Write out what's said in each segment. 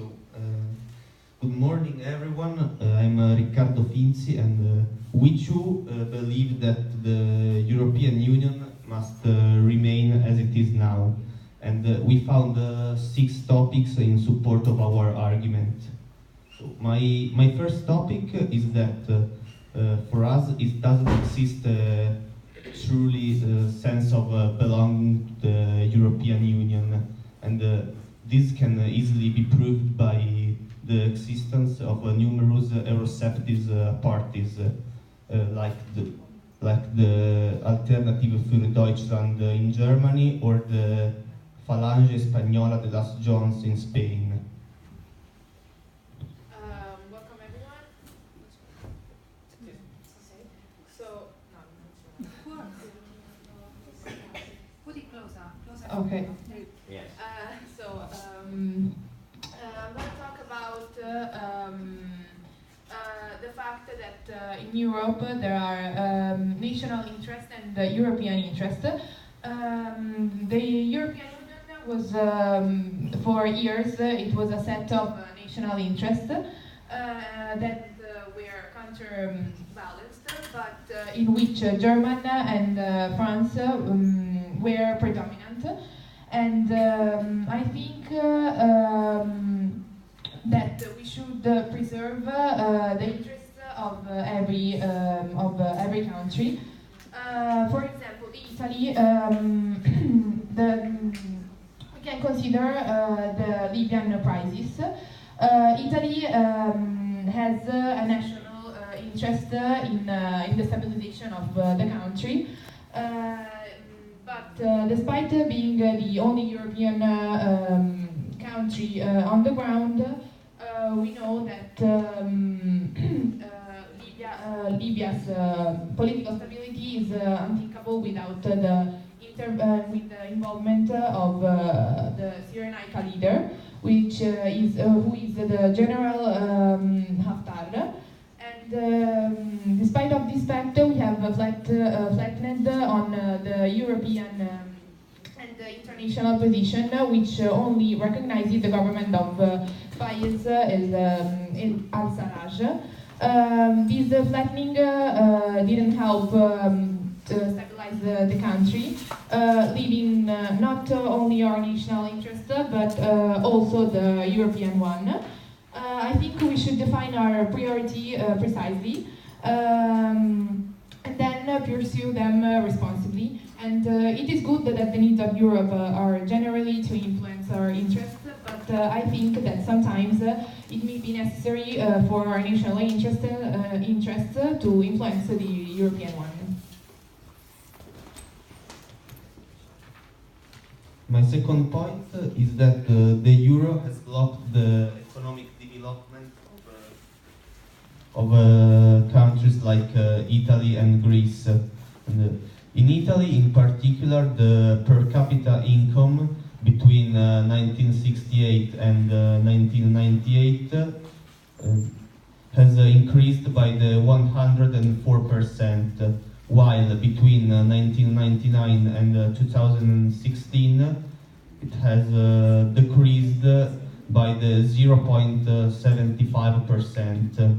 Good morning, everyone. I'm Riccardo Finzi, and we too believe that the European Union must remain as it is now. And we found 6 topics in support of our argument. So my first topic is that for us it doesn't exist truly sense of belonging to the European Union, and this can easily be proved by the existence of numerous Eurosceptic parties, like the Alternative für Deutschland in Germany or the Falange Española de las Jones in Spain. Welcome everyone. Put it closer. Okay. Yes. I'm going to talk about the fact that in Europe there are national interest and European interest. The European Union was, for years, it was a set of national interests that were counterbalanced, but in which Germany and France were predominant. And I think that we should preserve the interests of every country. For example, Italy, we can consider the Libyan crisis. Italy has a national interest in the stabilization of the country. But despite being the only European country on the ground, we know that Libya's political stability is unthinkable without with the involvement of the Cyrenaica leader, which who is the General Haftar. And despite of this fact, we have flattened on the European and the international position, which only recognizes the government of Fayez al-Sarraj. This flattening didn't help to stabilize the country, leaving not only our national interest, but also the European one. I think we should define our priority precisely, and then pursue them responsibly. And it is good that the needs of Europe are generally to influence our interests, but I think that sometimes it may be necessary for our national interests to influence the European one. My second point is that the euro has blocked the economic development of countries like Italy and Greece. In Italy, in particular, the per capita income between 1968 and 1998 has increased by the 104%, while between 1999 and 2016 it has decreased by the 0.75%.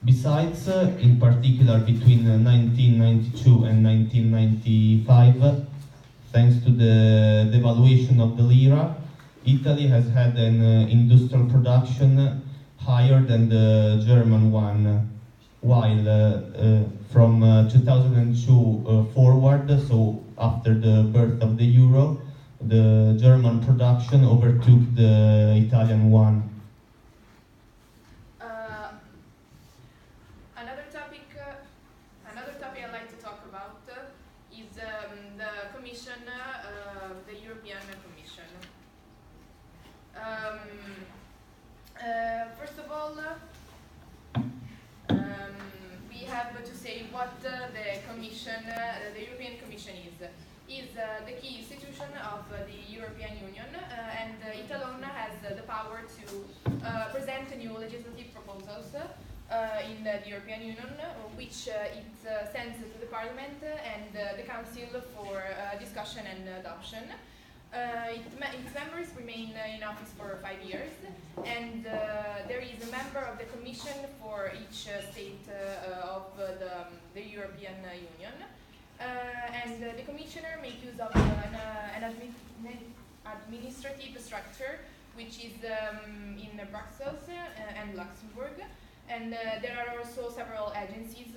Besides, in particular between 1992 and 1995, thanks to the devaluation of the lira, Italy has had an industrial production higher than the German one, while from 2002 forward, so after the birth of the euro, the German production overtook the Italian one. Another topic I'd like to talk about is the Commission, the European Commission. First of all, we have to say what the Commission, the European Commission is. Is the key institution of the European Union, and it alone has the power to present new legislative proposals in the European Union, which it sends to the Parliament and the Council for discussion and adoption. Its members remain in office for 5 years, and there is a member of the Commission for each state of the European Union. And the Commissioner makes use of an administrative structure which is in Brussels and Luxembourg. And there are also several agencies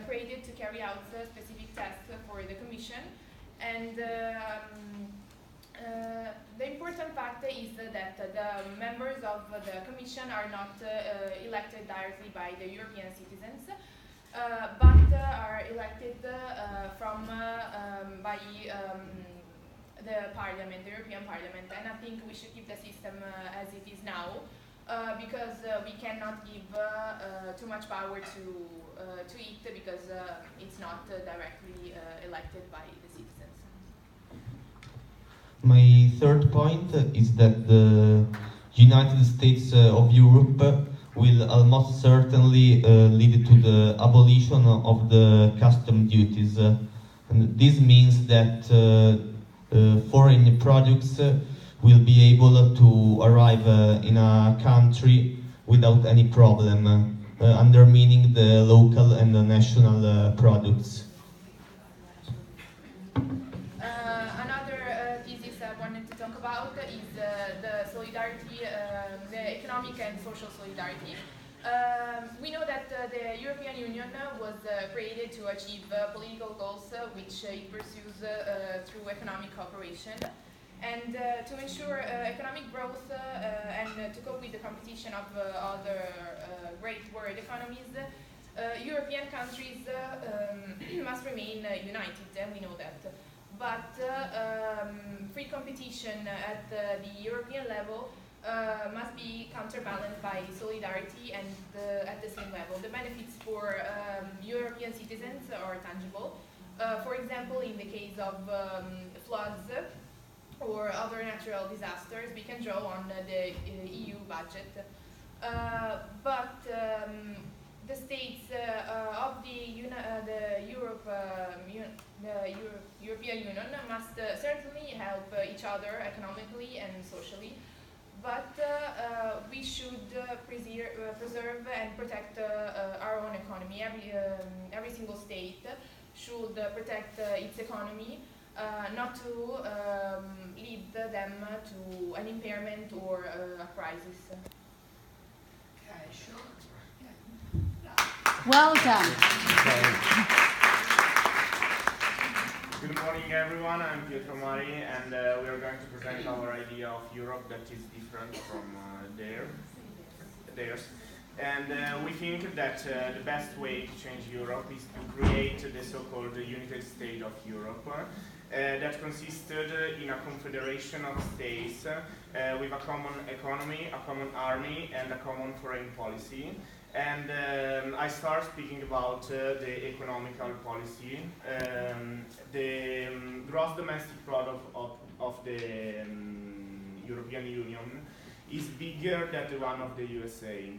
created to carry out specific tasks for the Commission. And the important fact is that the members of the Commission are not elected directly by the European citizens, but are elected by the Parliament, the European Parliament. And I think we should keep the system as it is now, because we cannot give too much power to it, because it's not directly elected by the citizens. My third point is that the United States of Europe will almost certainly lead to the abolition of the custom duties. And this means that foreign products will be able to arrive in a country without any problem, undermining the local and the national products. Another thesis I wanted to talk about is the solidarity, the economic and social solidarity. We know that the European Union was created to achieve political goals which it pursues through economic cooperation. And to ensure economic growth and to cope with the competition of other great world economies, European countries must remain united, and we know that. But free competition at the European level must be counterbalanced by solidarity, and at the same level. The benefits for European citizens are tangible. For example, in the case of floods or other natural disasters, we can draw on the EU budget. But the states of the European Union must certainly help each other economically and socially. But we should preserve and protect our own economy. Every single state should protect its economy, not to lead them to an impairment or a crisis. Okay, sure. Well done. Good morning, everyone. I'm Pietro Mari, and we are going to present our idea of Europe that is different from theirs. And we think that the best way to change Europe is to create the so-called United States of Europe, that consisted in a confederation of states with a common economy, a common army, and a common foreign policy. And I start speaking about the economical policy. The gross domestic product of the European Union is bigger than the one of the USA.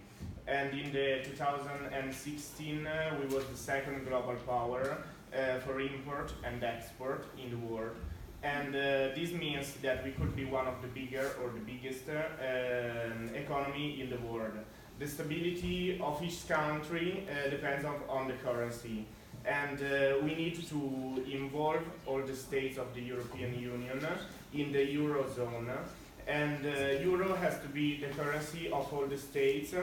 And in the 2016, we was the second global power for import and export in the world. And this means that we could be one of the bigger or the biggest economy in the world. The stability of each country depends on the currency. And we need to involve all the states of the European Union in the Eurozone. And Euro has to be the currency of all the states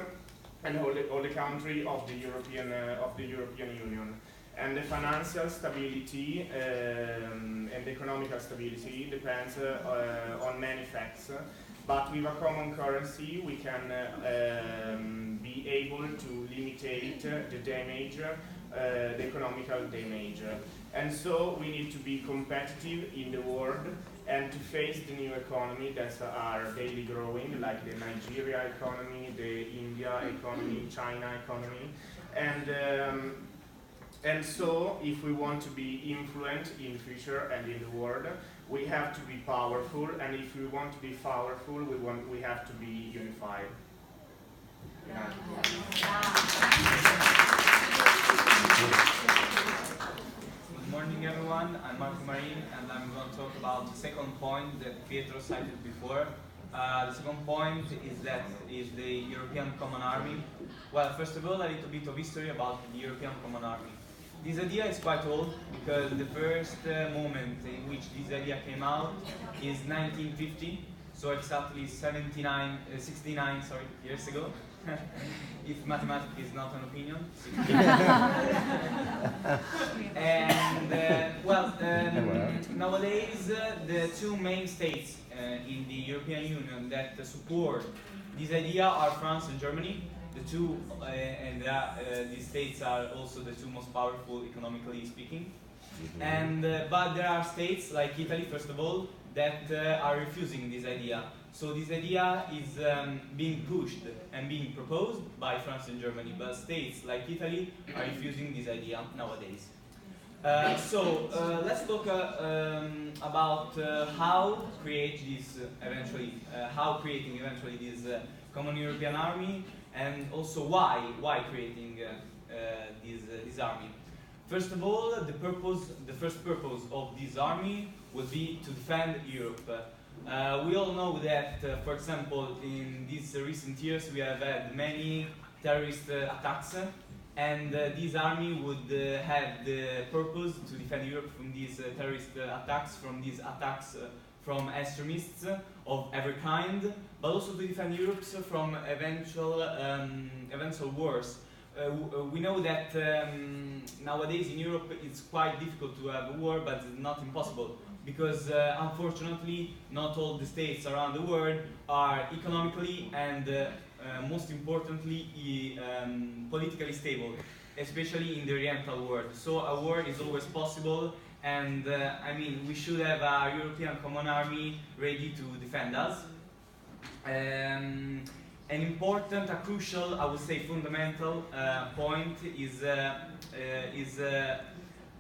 and all the countries of the European Union. And the financial stability and the economical stability depends on many facts. But with a common currency, we can be able to limitate the damage, the economical damage. And so we need to be competitive in the world and to face the new economy that are daily growing, like the Nigeria economy, the India economy, China economy. And so, if we want to be influent in the future and in the world, we have to be powerful, and if we want to be powerful, we have to be unified. Good morning, everyone. I'm Marco Marin, and I'm going to talk about the second point that Pietro cited before. The second point is the European Common Army. Well, first of all, a little bit of history about the European Common Army. This idea is quite old because the first moment in which this idea came out is 1950, so exactly 69 years ago. If mathematics is not an opinion. And nowadays the two main states in the European Union that support this idea are France and Germany. The two, these states are also the two most powerful economically speaking. And but there are states like Italy, first of all, that are refusing this idea. So this idea is being pushed and being proposed by France and Germany, but states like Italy are refusing this idea nowadays. Let's talk about how creating eventually this common European army, and also why creating this army. First of all, the first purpose of this army would be to defend Europe. We all know that, for example, in these recent years we have had many terrorist attacks, and this army would have the purpose to defend Europe from these terrorist attacks, from these attacks from extremists of every kind, but also to defend Europe from eventual wars. We know that nowadays in Europe it's quite difficult to have a war, but it's not impossible, because unfortunately not all the states around the world are economically and most importantly politically stable, especially in the Oriental world. So a war is always possible, and I mean, we should have a European common army ready to defend us. An important, a crucial, I would say fundamental point is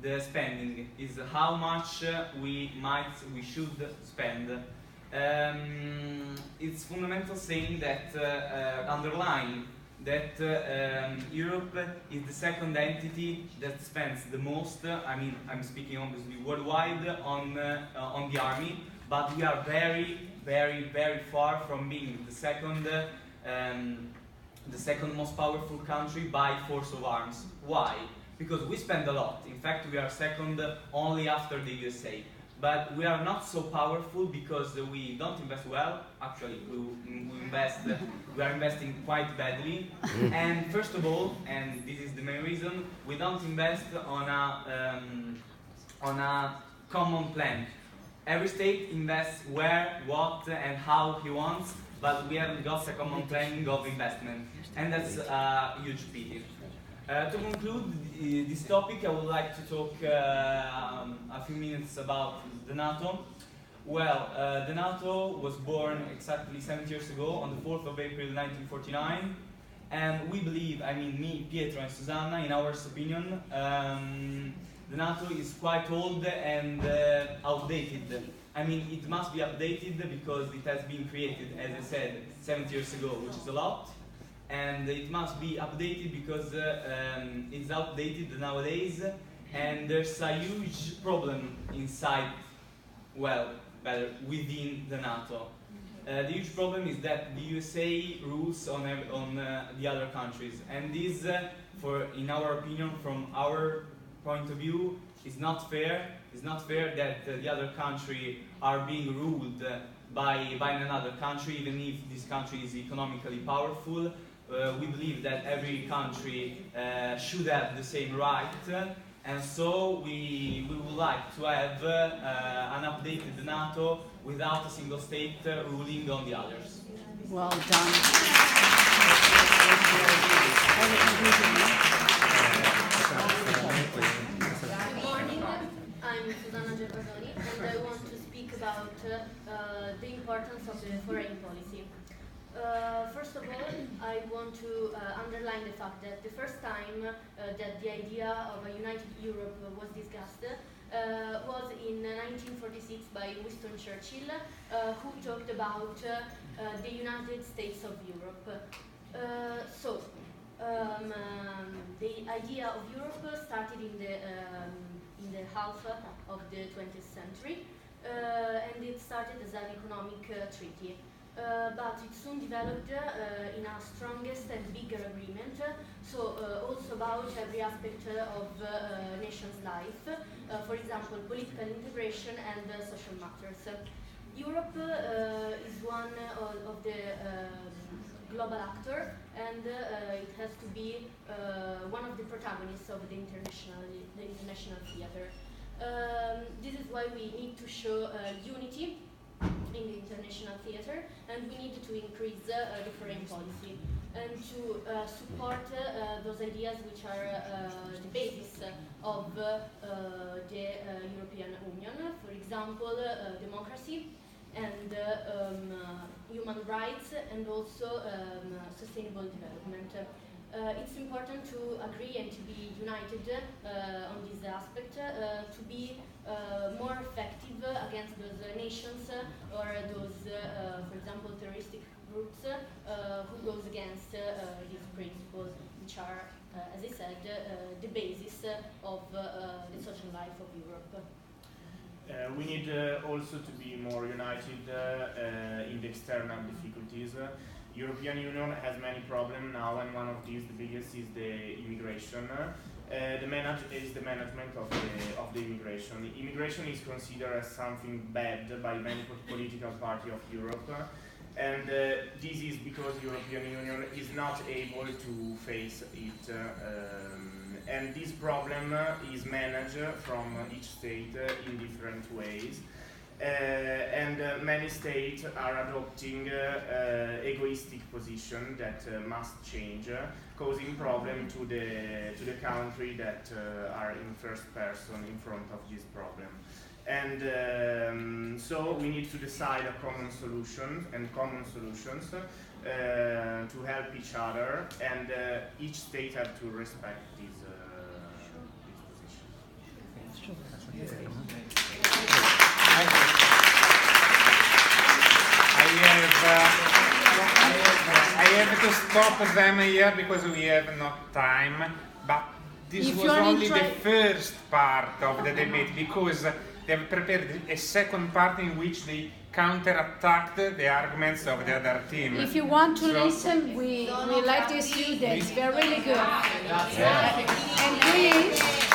the spending, is how much we should spend. It's fundamental saying that underline that Europe is the second entity that spends the most. I mean, I'm speaking obviously worldwide on the army, but we are very, very, very far from being the second most powerful country by force of arms. Why? Because we spend a lot. In fact, we are second only after the USA. But we are not so powerful because we don't invest well. Actually, we are investing quite badly. And first of all, and this is the main reason, we don't invest on a common plan. Every state invests where, what, and how he wants, but we haven't got a common planning of investment, and that's a huge pity. To conclude this topic, I would like to talk a few minutes about the NATO. Well, the NATO was born exactly 70 years ago, on the 4th of April 1949, and we believe, I mean me, Pietro and Susanna, in our opinion, the NATO is quite old and outdated. I mean, it must be updated because it has been created, as I said, 70 years ago, which is a lot. And it must be updated because it's outdated nowadays, and there's a huge problem inside, well, better, within the NATO. The huge problem is that the USA rules on the other countries, and this, in our opinion, from our point of view, is not fair. It's not fair that the other country are being ruled by another country, even if this country is economically powerful. We believe that every country should have the same right, and so we would like to have an updated NATO without a single state ruling on the others. Well done. Good morning, I'm Susanna Gervasoni, and I want to speak about the importance of the foreign policy. First of all, I want to underline the fact that the first time that the idea of a united Europe was discussed was in 1946 by Winston Churchill, who talked about the United States of Europe. The idea of Europe started in the in the half of the 20th century, and it started as an economic treaty. But it soon developed in a strongest and bigger agreement, so also about every aspect of nation's life, for example, political integration and social matters. Europe is one of the global actor, and it has to be one of the protagonists of the international theater. This is why we need to show unity in the international theater, and we need to increase the foreign policy and to support those ideas which are the basis of the European Union, for example, democracy and human rights, and also sustainable development. It's important to agree and to be united on this aspect, to be more effective against those nations or those, for example, terroristic groups who goes against these principles, which are, as I said, the basis of the social life of Europe. We need also to be more united in the external difficulties. European Union has many problems now, and one of these, the biggest, is the immigration. The management of the immigration. Immigration is considered as something bad by many political parties of Europe, and this is because European Union is not able to face it. And this problem is managed from each state in different ways. And many states are adopting egoistic position that must change, causing problem to the country that are in first person in front of this problem. And so we need to decide a common solution and common solutions to help each other, and each state have to respect this position. I have to stop them here because we have no time, but this was only the first part of the debate, because they have prepared a second part in which they counter-attacked the arguments of the other team. If you want to listen, we let the students. They're really good. And please.